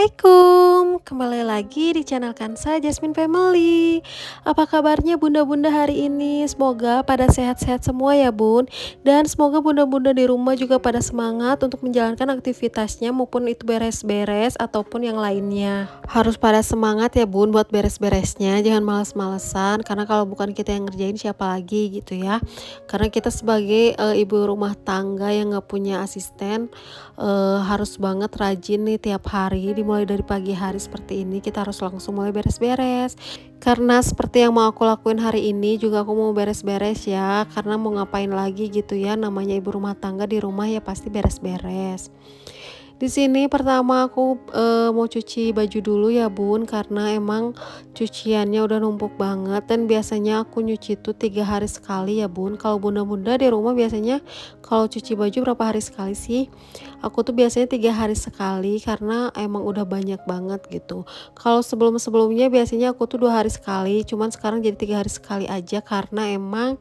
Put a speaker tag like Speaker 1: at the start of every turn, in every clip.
Speaker 1: Assalamualaikum, kembali lagi di channel Kansa Jasmine Family. Apa kabarnya bunda-bunda hari ini? Semoga pada sehat-sehat semua ya bun. Dan semoga bunda-bunda di rumah juga pada semangat untuk menjalankan aktivitasnya maupun itu beres-beres ataupun yang lainnya. Harus pada semangat ya bun buat beres-beresnya, jangan males-malesan. Karena kalau bukan kita yang ngerjain siapa lagi gitu ya. Karena kita sebagai ibu rumah tangga yang gak punya asisten, harus banget rajin nih tiap hari, dimulai dari pagi hari seperti ini kita harus langsung mulai beres-beres. Karena seperti yang mau aku lakuin hari ini juga aku mau beres-beres ya, karena mau ngapain lagi gitu ya, namanya ibu rumah tangga di rumah ya pasti beres-beres. Di sini pertama aku mau cuci baju dulu ya bun, karena emang cuciannya udah numpuk banget dan biasanya aku nyuci itu 3 hari sekali ya bun. Kalau bunda-bunda di rumah biasanya kalau cuci baju berapa hari sekali sih? Aku tuh biasanya 3 hari sekali karena emang udah banyak banget gitu. Kalau sebelum-sebelumnya biasanya aku tuh 2 hari sekali, cuman sekarang jadi 3 hari sekali aja karena emang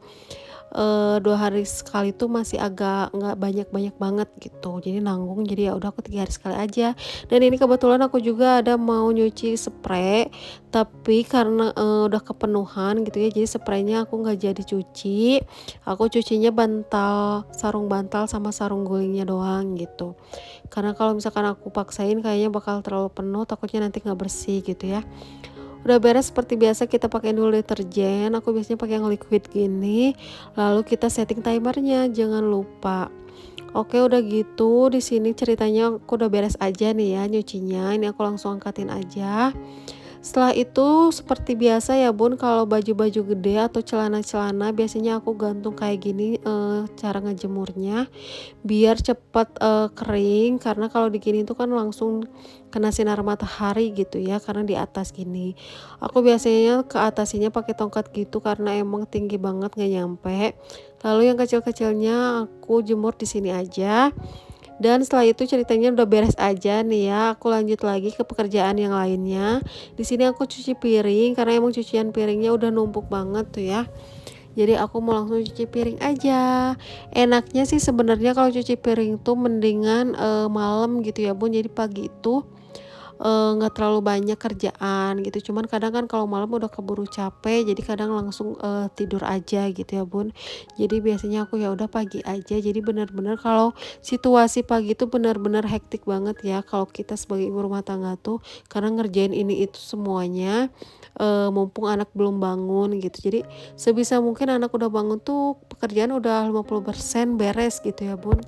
Speaker 1: 2 hari sekali tuh masih agak nggak banyak-banyak banget gitu, jadi nanggung, jadi ya udah aku 3 hari sekali aja. Dan ini kebetulan aku juga ada mau nyuci spray, tapi karena udah kepenuhan gitu ya, jadi spraynya aku nggak jadi cuci, aku cucinya sarung bantal sama sarung gulingnya doang gitu. Karena kalau misalkan aku paksain kayaknya bakal terlalu penuh, takutnya nanti nggak bersih gitu ya. Udah beres seperti biasa kita pakai dulu deterjen, aku biasanya pakai yang liquid gini, lalu kita setting timernya, jangan lupa. Oke udah gitu di sini ceritanya aku udah beres aja nih ya nyucinya, ini aku langsung angkatin aja. Setelah itu seperti biasa ya bun, kalau baju-baju gede atau celana-celana biasanya aku gantung kayak gini, cara ngejemurnya biar cepat kering, karena kalau digini tuh kan langsung kena sinar matahari gitu ya, karena di atas gini. Aku biasanya ke atasinya pakai tongkat gitu karena emang tinggi banget nggak nyampe. Lalu yang kecil-kecilnya aku jemur di sini aja. Dan setelah itu ceritanya udah beres aja nih ya, aku lanjut lagi ke pekerjaan yang lainnya. Di sini aku cuci piring karena emang cucian piringnya udah numpuk banget tuh ya. Jadi aku mau langsung cuci piring aja. Enaknya sih sebenarnya kalau cuci piring tuh mendingan malam gitu ya bun. Jadi pagi itu nggak terlalu banyak kerjaan gitu, cuman kadang kan kalau malam udah keburu capek jadi kadang langsung tidur aja gitu ya bun. Jadi biasanya aku ya udah pagi aja, jadi benar-benar kalau situasi pagi itu benar-benar hektik banget ya kalau kita sebagai ibu rumah tangga tuh, karena ngerjain ini itu semuanya mumpung anak belum bangun gitu. Jadi sebisa mungkin anak udah bangun tuh pekerjaan udah 50% beres gitu ya bun.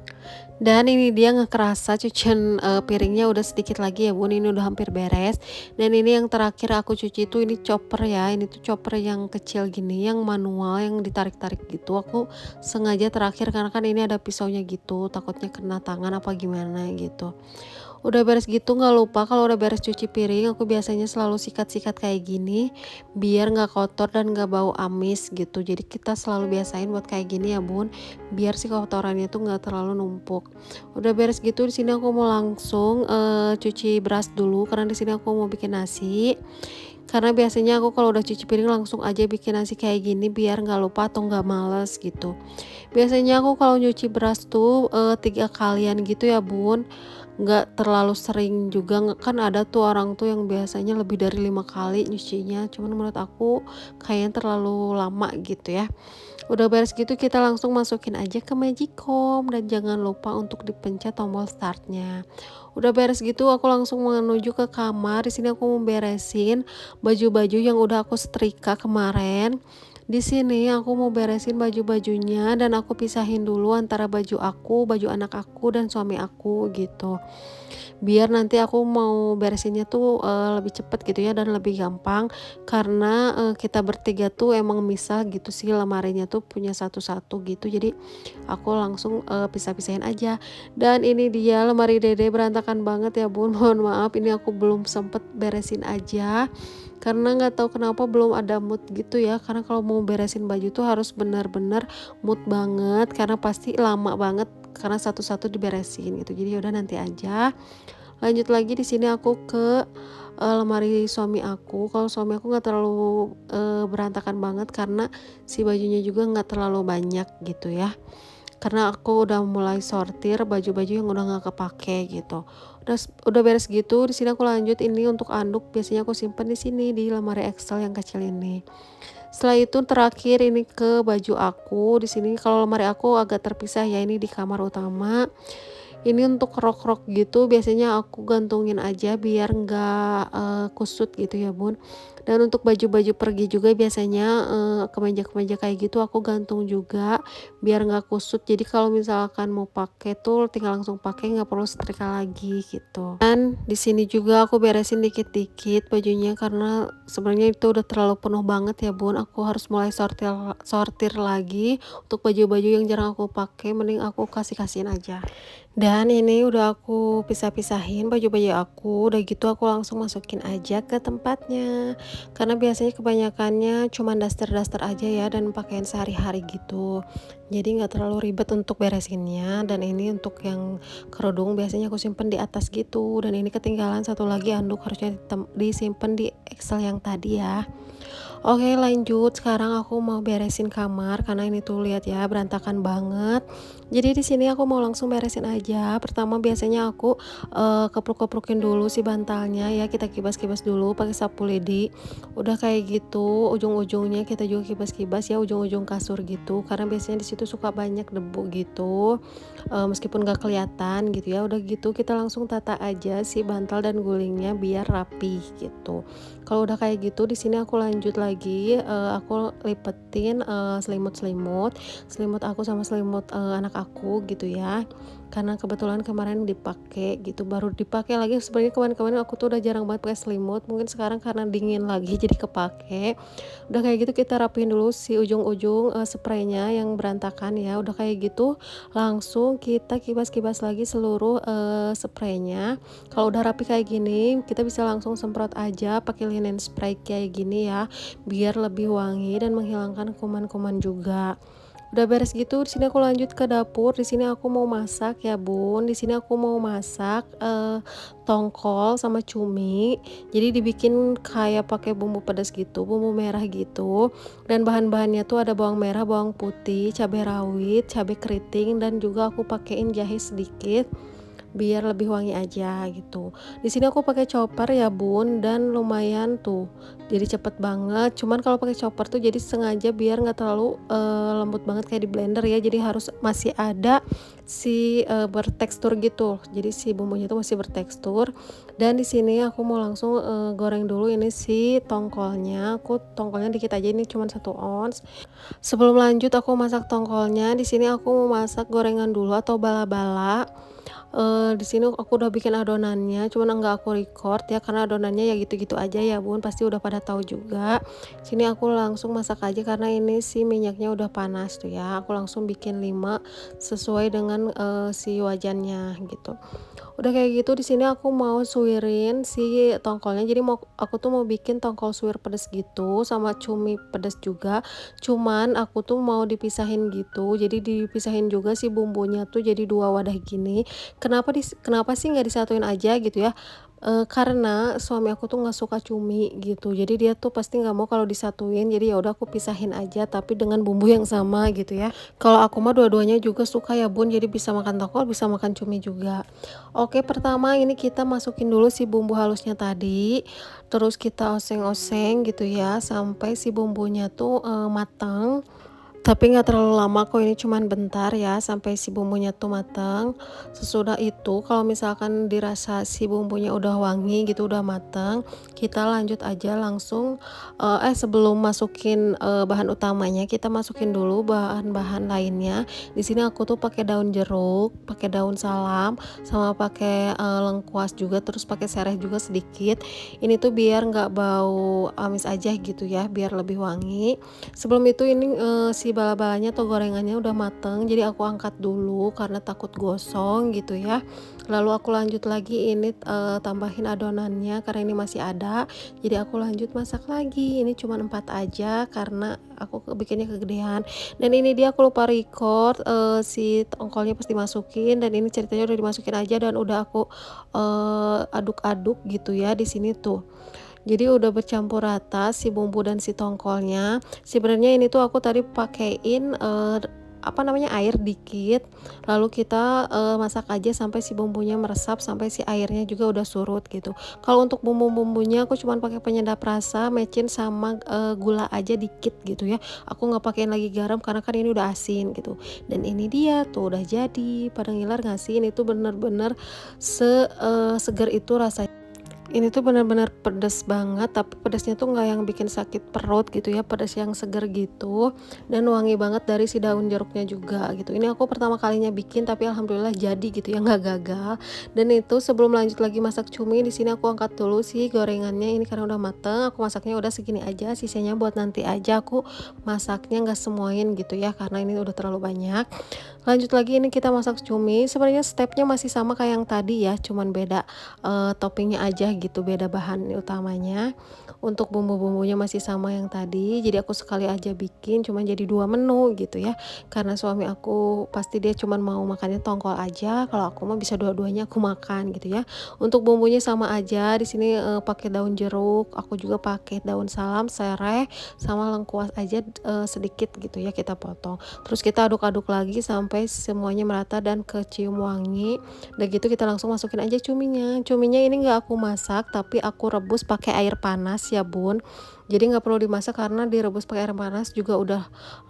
Speaker 1: Dan ini dia nggak kerasa cucian piringnya udah sedikit lagi ya bun, ini udah hampir beres. Dan ini yang terakhir aku cuci itu ini chopper ya, ini tuh chopper yang kecil gini, yang manual, yang ditarik-tarik gitu. Aku sengaja terakhir karena kan ini ada pisaunya gitu, takutnya kena tangan apa gimana gitu. Udah beres gitu nggak lupa kalau udah beres cuci piring aku biasanya selalu sikat-sikat kayak gini biar nggak kotor dan nggak bau amis gitu. Jadi kita selalu biasain buat kayak gini ya bun, biar si kotorannya tuh nggak terlalu numpuk. Udah beres gitu di sini aku mau langsung cuci beras dulu karena di sini aku mau bikin nasi. Karena biasanya aku kalau udah cuci piring langsung aja bikin nasi kayak gini biar nggak lupa atau nggak males gitu. Biasanya aku kalau nyuci beras tuh 3 kalian gitu ya bun, nggak terlalu sering juga, kan ada tuh orang tuh yang biasanya lebih dari 5 kali nyucinya, cuman menurut aku kayaknya terlalu lama gitu ya. Udah beres gitu kita langsung masukin aja ke magicom dan jangan lupa untuk dipencet tombol startnya. Udah beres gitu aku langsung menuju ke kamar, di sini aku mau beresin baju-baju yang udah aku setrika kemarin. Di sini aku mau beresin baju-bajunya dan aku pisahin dulu antara baju aku, baju anak aku dan suami aku gitu. Biar nanti aku mau beresinnya tuh lebih cepet gitu ya dan lebih gampang, karena kita bertiga tuh emang misah gitu sih, lemarinya tuh punya satu-satu gitu. Jadi aku langsung pisah-pisahin aja. Dan ini dia lemari dede berantakan banget ya bun, mohon maaf ini aku belum sempet beresin aja karena nggak tahu kenapa belum ada mood gitu ya, karena kalau mau beresin baju tuh harus benar-benar mood banget karena pasti lama banget karena satu-satu diberesin gitu. Jadi yaudah nanti aja. Lanjut lagi di sini aku ke lemari suami aku. Kalau suami aku nggak terlalu berantakan banget karena si bajunya juga nggak terlalu banyak gitu ya. Karena aku udah mulai sortir baju-baju yang udah nggak kepake gitu. Udah beres gitu, di sini aku lanjut ini untuk anduk biasanya aku simpen di sini di lemari Excel yang kecil ini. Setelah itu terakhir ini ke baju aku. Di sini kalau lemari aku agak terpisah ya, ini di kamar utama. Ini untuk rok-rok gitu biasanya aku gantungin aja biar nggak kusut gitu ya bun. Dan untuk baju-baju pergi juga biasanya kemeja-kemeja kayak gitu aku gantung juga biar nggak kusut. Jadi kalau misalkan mau pakai tuh tinggal langsung pakai, nggak perlu setrika lagi gitu. Dan di sini juga aku beresin dikit-dikit bajunya karena sebenarnya itu udah terlalu penuh banget ya bun. Aku harus mulai sortir sortir lagi untuk baju-baju yang jarang aku pakai, mending aku kasih-kasihin aja. Dan ini udah aku pisah-pisahin baju-baju aku, udah gitu aku langsung masukin aja ke tempatnya. Karena biasanya kebanyakannya cuma daster-daster aja ya dan pakaian sehari-hari gitu. Jadi nggak terlalu ribet untuk beresinnya. Dan ini untuk yang kerudung biasanya aku simpen di atas gitu. Dan ini ketinggalan satu lagi anduk, harusnya disimpan di Excel yang tadi ya. Oke lanjut, sekarang aku mau beresin kamar karena ini tuh lihat ya berantakan banget. Jadi di sini aku mau langsung beresin aja. Pertama biasanya aku kepruk-keprukin dulu si bantalnya ya, kita kibas-kibas dulu pakai sapu lidi. Udah kayak gitu, ujung-ujungnya kita juga kibas-kibas ya, ujung-ujung kasur gitu. Karena biasanya di situ suka banyak debu gitu. Meskipun gak kelihatan gitu ya. Udah gitu kita langsung tata aja si bantal dan gulingnya biar rapih gitu. Kalau udah kayak gitu di sini aku lanjut lagi, aku lipetin selimut aku sama selimut anak aku gitu ya. Karena kebetulan kemarin dipakai gitu, baru dipakai lagi. Sebenarnya kemarin-kemarin aku tuh udah jarang banget pakai selimut, mungkin sekarang karena dingin lagi jadi kepake. Udah kayak gitu kita rapiin dulu si ujung-ujung spraynya yang berantakan ya. Udah kayak gitu langsung kita kibas-kibas lagi seluruh spraynya. Kalau udah rapi kayak gini kita bisa langsung semprot aja pakai linen spray kayak gini ya, biar lebih wangi dan menghilangkan kuman-kuman juga. Udah beres gitu, di sini aku lanjut ke dapur. Di sini aku mau masak ya bun. Di sini aku mau masak tongkol sama cumi. Jadi dibikin kayak pakai bumbu pedas gitu, bumbu merah gitu. Dan bahan-bahannya tuh ada bawang merah, bawang putih, cabai rawit, cabai keriting, dan juga aku pakein jahe sedikit biar lebih wangi aja gitu. Di sini aku pakai chopper ya bun, dan lumayan tuh jadi cepet banget. Cuman kalau pakai chopper tuh jadi sengaja biar nggak terlalu lembut banget kayak di blender ya, jadi harus masih ada si bertekstur gitu, jadi si bumbunya tuh masih bertekstur. Dan di sini aku mau langsung goreng dulu ini si tongkolnya. Aku tongkolnya dikit aja, ini cuma 1 ons. Sebelum lanjut aku masak tongkolnya, di sini aku mau masak gorengan dulu atau bala-bala. Di sini aku udah bikin adonannya, cuman enggak aku record ya karena adonannya ya gitu-gitu aja ya bun, pasti udah pada tahu juga. Sini aku langsung masak aja karena ini si minyaknya udah panas tuh ya. Aku langsung bikin 5 sesuai dengan si wajannya gitu. Udah kayak gitu di sini aku mau suirin si tongkolnya. Jadi aku tuh mau bikin tongkol suwir pedas gitu sama cumi pedas juga. Cuman aku tuh mau dipisahin gitu. Jadi dipisahin juga si bumbunya tuh jadi 2 wadah gini. Kenapa sih nggak disatuin aja gitu ya? Karena suami aku tuh nggak suka cumi gitu. Jadi dia tuh pasti nggak mau kalau disatuin. Jadi ya udah aku pisahin aja tapi dengan bumbu yang sama gitu ya. Kalau aku mah dua-duanya juga suka ya bun. Jadi bisa makan tongkol, bisa makan cumi juga. Oke, pertama ini kita masukin dulu si bumbu halusnya tadi. Terus kita oseng-oseng gitu ya sampai si bumbunya tuh matang. Tapi nggak terlalu lama kok, ini cuman bentar ya sampai si bumbunya tuh matang. Sesudah itu kalau misalkan dirasa si bumbunya udah wangi gitu, udah matang, kita lanjut aja langsung sebelum masukin bahan utamanya, kita masukin dulu bahan-bahan lainnya. Di sini aku tuh pakai daun jeruk, pakai daun salam, sama pakai lengkuas juga, terus pakai sereh juga sedikit. Ini tuh biar nggak bau amis aja gitu ya, biar lebih wangi. Sebelum itu ini si bala-balanya atau gorengannya udah mateng, jadi aku angkat dulu karena takut gosong gitu ya. Lalu aku lanjut lagi ini tambahin adonannya karena ini masih ada, jadi aku lanjut masak lagi. Ini cuma 4 aja karena aku bikinnya kegedean. Dan ini dia aku lupa record si tongkolnya pas dimasukin, dan ini ceritanya udah dimasukin aja dan udah aku aduk-aduk gitu ya di sini tuh. Jadi udah bercampur rata si bumbu dan si tongkolnya. Sebenarnya ini tuh aku tadi pakein air dikit, lalu kita masak aja sampai si bumbunya meresap, sampai si airnya juga udah surut gitu. Kalau untuk bumbu-bumbunya aku cuman pakai penyedap rasa, mecin sama gula aja dikit gitu ya. Aku nggak pakein lagi garam karena kan ini udah asin gitu. Dan ini dia tuh udah jadi. Pada ngiler nggak sih? Ini tuh bener-bener seger itu rasanya. Ini tuh benar-benar pedes banget, tapi pedesnya tuh nggak yang bikin sakit perut gitu ya, pedes yang seger gitu, dan wangi banget dari si daun jeruknya juga gitu. Ini aku pertama kalinya bikin, tapi alhamdulillah jadi gitu ya, nggak gagal. Dan itu sebelum lanjut lagi masak cumi, di sini aku angkat dulu sih gorengannya, ini karena udah mateng, aku masaknya udah segini aja, sisanya buat nanti aja aku masaknya nggak semuain gitu ya, karena ini udah terlalu banyak. Lanjut lagi ini kita masak cumi, sebenarnya stepnya masih sama kayak yang tadi ya, cuman beda toppingnya aja gitu, beda bahan utamanya. Untuk bumbu-bumbunya masih sama yang tadi, jadi aku sekali aja bikin cuman jadi 2 menu gitu ya, karena suami aku pasti dia cuman mau makannya tongkol aja, kalau aku mah bisa dua-duanya aku makan gitu ya. Untuk bumbunya sama aja di sini, pakai daun jeruk, aku juga pakai daun salam, sereh, sama lengkuas aja sedikit gitu ya kita potong. Terus kita aduk-aduk lagi sampai semuanya merata dan kecium wangi. Udah gitu kita langsung masukin aja cuminya. Cuminya ini nggak aku masak, tapi aku rebus pakai air panas ya bun. Jadi nggak perlu dimasak karena direbus pakai air panas juga udah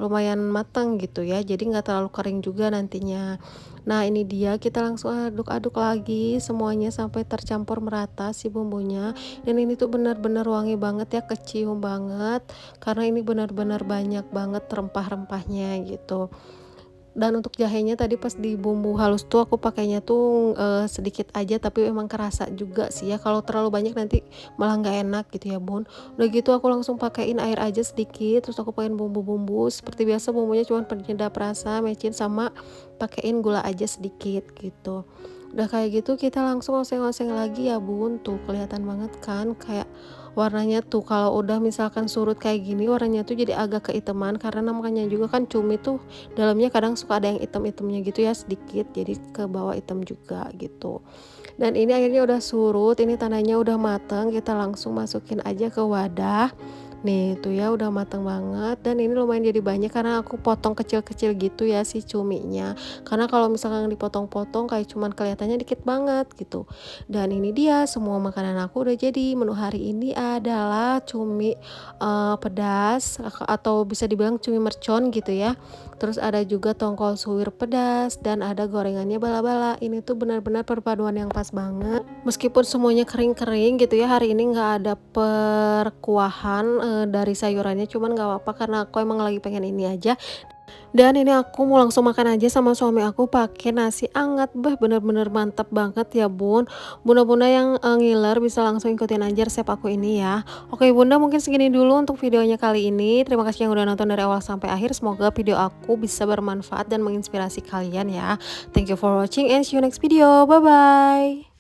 Speaker 1: lumayan matang gitu ya. Jadi nggak terlalu kering juga nantinya. Nah ini dia, kita langsung aduk-aduk lagi semuanya sampai tercampur merata si bumbunya. Dan ini tuh benar-benar wangi banget ya, kecium banget. Karena ini benar-benar banyak banget rempah-rempahnya gitu. Dan untuk jahenya tadi pas di bumbu halus tuh aku pakainya tuh sedikit aja, tapi emang kerasa juga sih ya, kalau terlalu banyak nanti malah nggak enak gitu ya bun. Udah gitu aku langsung pakein air aja sedikit, terus aku pakein bumbu-bumbu seperti biasa, bumbunya cuma penyedap rasa, mecin, sama pakein gula aja sedikit gitu. Udah kayak gitu kita langsung oseng-oseng lagi ya bun, tuh kelihatan banget kan kayak warnanya tuh kalau udah misalkan surut kayak gini, warnanya tuh jadi agak keiteman, karena namanya juga kan cumi tuh dalamnya kadang suka ada yang hitam-hitamnya gitu ya sedikit, jadi ke bawah hitam juga gitu. Dan ini airnya udah surut, ini tandanya udah matang, kita langsung masukin aja ke wadah. Nih tuh ya udah matang banget, dan ini lumayan jadi banyak karena aku potong kecil-kecil gitu ya si cuminya, karena kalau misalkan dipotong-potong kayak cuman kelihatannya dikit banget gitu. Dan ini dia semua makanan aku udah jadi. Menu hari ini adalah cumi pedas, atau bisa dibilang cumi mercon gitu ya. Terus ada juga tongkol suwir pedas, dan ada gorengannya bala-bala. Ini tuh benar-benar perpaduan yang pas banget. Meskipun semuanya kering-kering gitu ya, hari ini nggak ada perkuahan dari sayurannya, cuman nggak apa-apa karena aku emang lagi pengen ini aja. Dan ini aku mau langsung makan aja sama suami aku pakai nasi anget. Bener-bener mantap banget ya bun. Bunda-bunda yang ngiler bisa langsung ikutin aja resep aku ini ya. Oke bunda, mungkin segini dulu untuk videonya kali ini. Terima kasih yang udah nonton dari awal sampai akhir. Semoga video aku bisa bermanfaat dan menginspirasi kalian ya. Thank you for watching and see you next video. Bye bye.